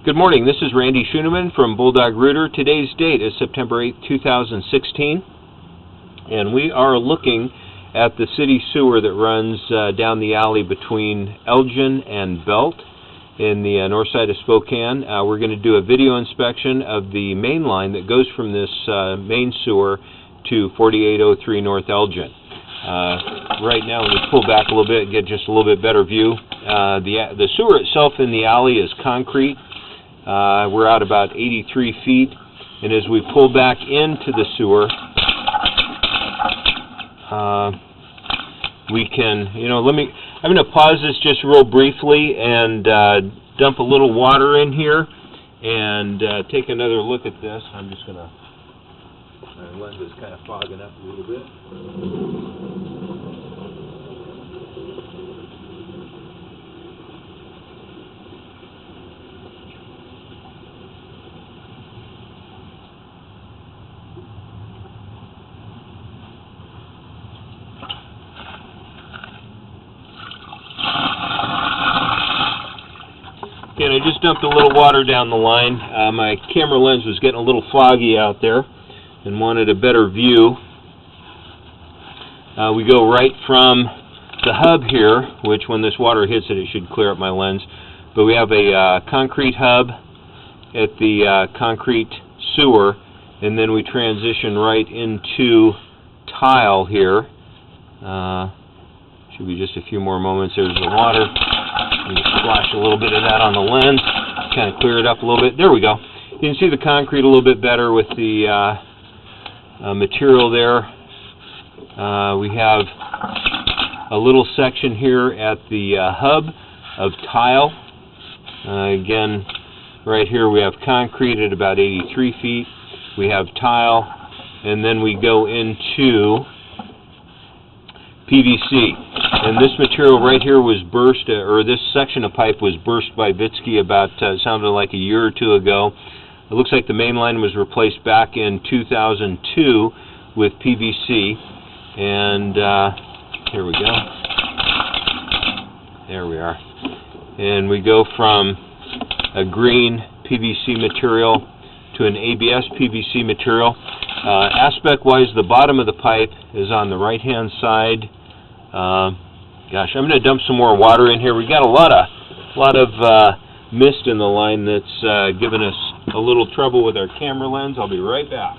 Good morning, this is Randy Schooneman from Bulldog Rooter. Today's date is September 8, 2016, and we are looking at the city sewer that runs down the alley between Elgin and Belt in the north side of Spokane. We're going to do a video inspection of the main line that goes from this main sewer to 4803 North Elgin. Right now, when we pull back a little bit, get just a little bit better view. The sewer itself in the alley is concrete. We're out about 83 feet, and as we pull back into the sewer, we can, I'm going to pause this just real briefly and dump a little water in here and take another look at this. I'm just going to, my lens is kind of fogging up a little bit. And I just dumped a little water down the line. My camera lens was getting a little foggy out there and wanted a better view. We go right from the hub here, which when this water hits it, it should clear up my lens. But we have a concrete hub at the concrete sewer, and then we transition right into tile here. Should be just a few more moments. There's the water. Just splash a little bit of that on the lens, kind of clear it up a little bit. There we go. You can see the concrete a little bit better with the material there. We have a little section here at the hub of tile. Again, right here we have concrete at about 83 feet. We have tile, and then we go into PVC. And this material right here was burst, or this section of pipe was burst by Vitsky about, sounded like a year or two ago. It looks like the main line was replaced back in 2002 with PVC. And here we go. There we are. And we go from a green PVC material to an ABS PVC material. Aspect-wise, the bottom of the pipe is on the right-hand side. Gosh, I'm going to dump some more water in here. We've got a lot of mist in the line that's given us a little trouble with our camera lens. I'll be right back.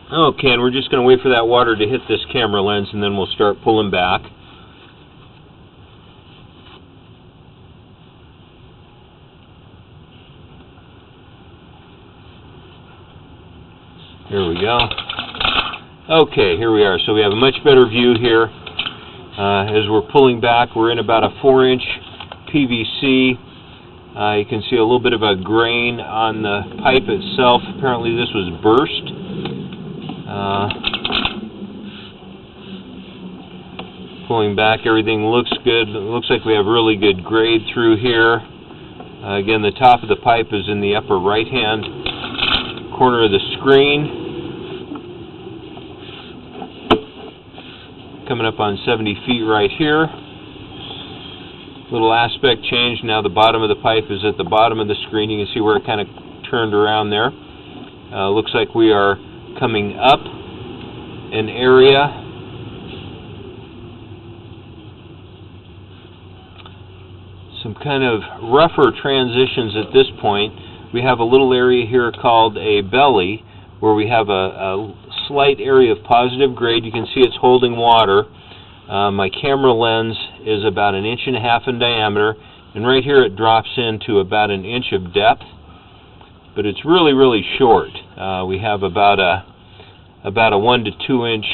Okay, and we're just going to wait for that water to hit this camera lens, and then we'll start pulling back. Here we go. Okay, here we are. So we have a much better view here. As we're pulling back, we're in about a 4-inch PVC. You can see a little bit of a grain on the pipe itself. Apparently this was burst. Pulling back, everything looks good. It looks like we have really good grade through here. Again, the top of the pipe is in the upper right-hand corner of the screen. Coming up on 70 feet right here. Little aspect change. Now the bottom of the pipe is at the bottom of the screen. You can see where it kind of turned around there. Looks like we are coming up an area. Some kind of rougher transitions at this point. We have a little area here called a belly where we have a slight area of positive grade. You can see it's holding water. My camera lens is about 1.5 inches in diameter, and right here it drops into about 1 inch of depth, but it's really, really short. We have about a about a 1 to 2 inch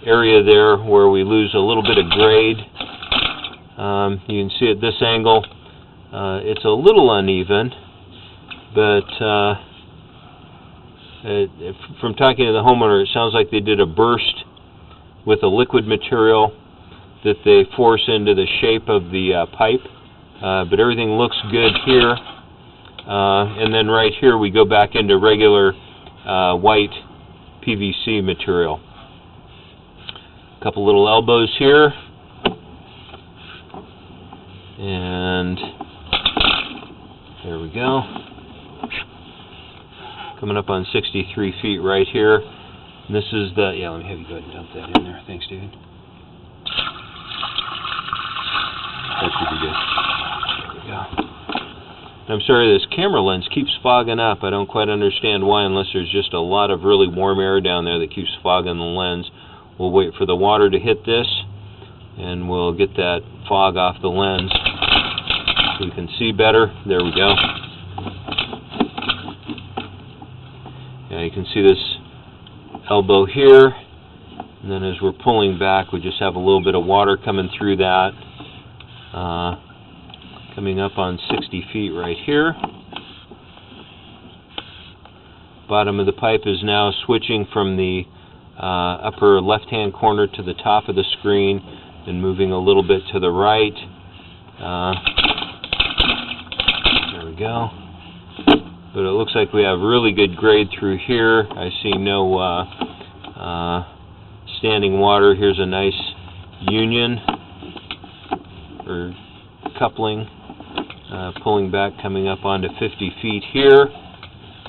area there where we lose a little bit of grade. You can see at this angle it's a little uneven, but from talking to the homeowner, it sounds like they did a burst with a liquid material that they force into the shape of the pipe, but everything looks good here. And then right here we go back into regular white PVC material. A couple little elbows here, and there we go. Coming up on 63 feet right here. And this is the, yeah, let me have you go ahead and dump that in there. Thanks, David. That should be good. There we go. I'm sorry, this camera lens keeps fogging up. I don't quite understand why, unless there's just a lot of really warm air down there that keeps fogging the lens. We'll wait for the water to hit this, and we'll get that fog off the lens so we can see better. There we go. Yeah, you can see this elbow here, and then as we're pulling back, we just have a little bit of water coming through that. Coming up on 60 feet right here. Bottom of the pipe is now switching from the upper left-hand corner to the top of the screen and moving a little bit to the right. There we go. But it looks like we have really good grade through here. I see no standing water. Here's a nice union or coupling, pulling back, coming up onto 50 feet here.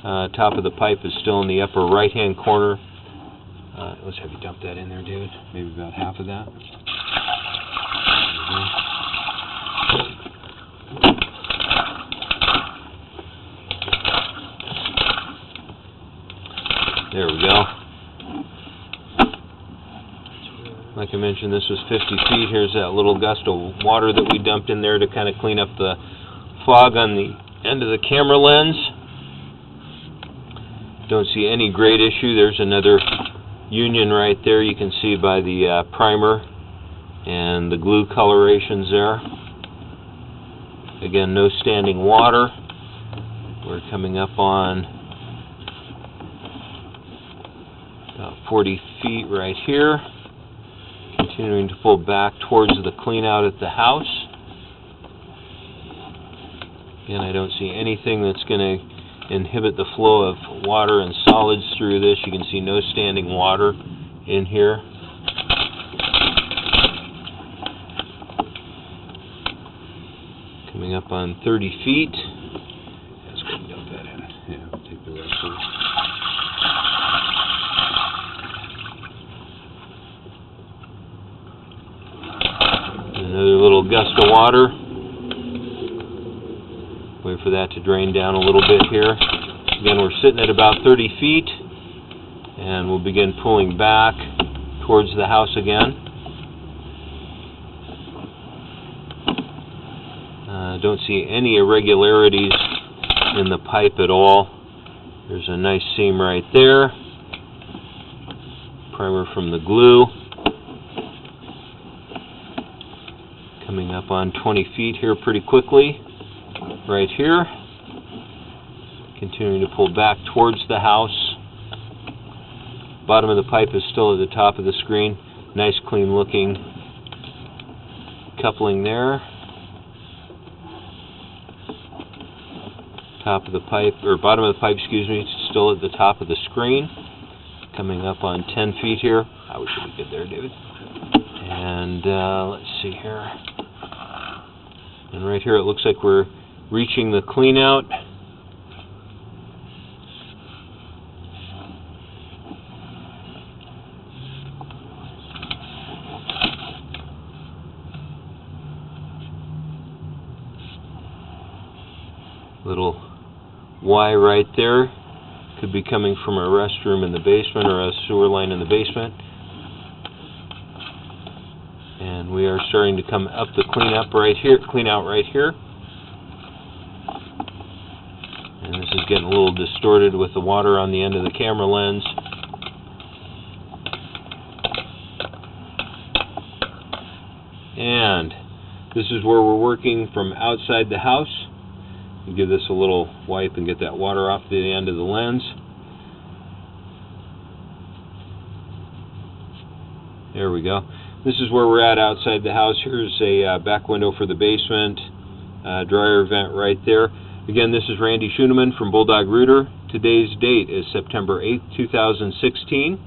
Top of the pipe is still in the upper right-hand corner. Let's have you dump that in there, David. Maybe about half of that. There we go. Like I mentioned, this was 50 feet. Here's that little gust of water that we dumped in there to kind of clean up the fog on the end of the camera lens. Don't see any grade issue. There's another union right there. You can see by the primer and the glue colorations there. Again, no standing water. We're coming up on about 40 feet right here. Continuing to pull back towards the clean out at the house. Again, I don't see anything that's going to inhibit the flow of water and solids through this. You can see no standing water in here. Coming up on 30 feet. Let's go and dump that in. Yeah, take the rest of it. Another little gust of water. Wait for that to drain down a little bit here. Again, we're sitting at about 30 feet, and we'll begin pulling back towards the house again. Don't see any irregularities in the pipe at all. There's a nice seam right there. Primer from the glue. Coming up on 20 feet here pretty quickly. Right here. Continuing to pull back towards the house. Bottom of the pipe is still at the top of the screen. Nice clean looking coupling there. Top of the pipe, or bottom of the pipe, excuse me, still at the top of the screen. Coming up on 10 feet here. We should be good there, David. And let's see here. And right here it looks like we're reaching the clean out. Little Y right there. Could be coming from a restroom in the basement or a sewer line in the basement. And we are starting to come up the clean out right here. And this is getting a little distorted with the water on the end of the camera lens. This is where we're working from outside the house. You give this a little wipe and get that water off the end of the lens. There we go. This is where we're at outside the house. Here's a back window for the basement, dryer vent right there. Again, this is Randy Schoeneman from Bulldog Rooter. Today's date is September 8th, 2016,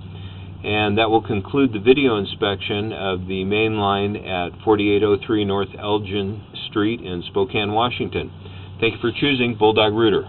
and that will conclude the video inspection of the main line at 4803 North Elgin Street in Spokane, Washington. Thank you for choosing Bulldog Rooter.